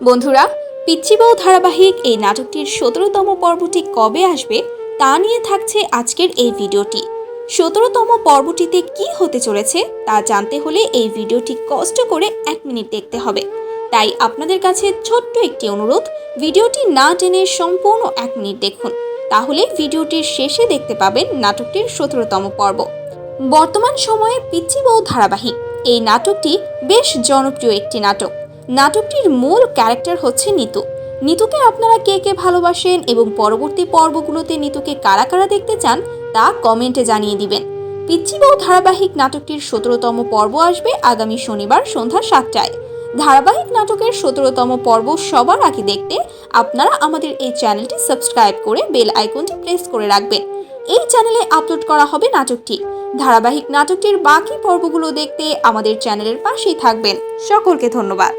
বন্ধুরা, পিচ্চি বউ ধারাবাহিক এই নাটকটির ১৭তম পর্বটি কবে আসবে তা নিয়ে থাকছে আজকের এই ভিডিওটি। ১৭তম পর্বটিতে কি হতে চলেছে তা জানতে হলে এই ভিডিওটি কষ্ট করে ১ মিনিট দেখতে হবে। তাই আপনাদের কাছে ছোট্ট একটি অনুরোধ, ভিডিওটি না টেনে সম্পূর্ণ ১ মিনিট দেখুন, তাহলে ভিডিওটির শেষে দেখতে পাবেন নাটকটির ১৭তম পর্ব। বর্তমান সময়ে পিচ্চি বউ ধারাবাহিক এই নাটকটি বেশ জনপ্রিয় একটি নাটক। নাটকটির মূল ক্যারেক্টার হচ্ছে নিতু। নিতুকে আপনারা কে কে ভালোবাসেন এবং পরবর্তী পর্বগুলোতে নিতুকে কারা কারা দেখতে চান তা কমেন্টে জানিয়ে দিবেন। পিচ্চি বউ ধারাবাহিক নাটকটির ১৭তম পর্ব আসবে আগামী শনিবার সন্ধ্যা ৭টায়। ধারাবাহিক নাটকের ১৭তম পর্ব সবার আগে দেখতে আপনারা আমাদের এই চ্যানেলটি সাবস্ক্রাইব করে বেল আইকনটি প্রেস করে রাখবেন। এই চ্যানেলে আপলোড করা হবে নাটকটি। ধারাবাহিক নাটকটির বাকি পর্বগুলো দেখতে আমাদের চ্যানেলের পাশেই থাকবেন। সকলকে ধন্যবাদ।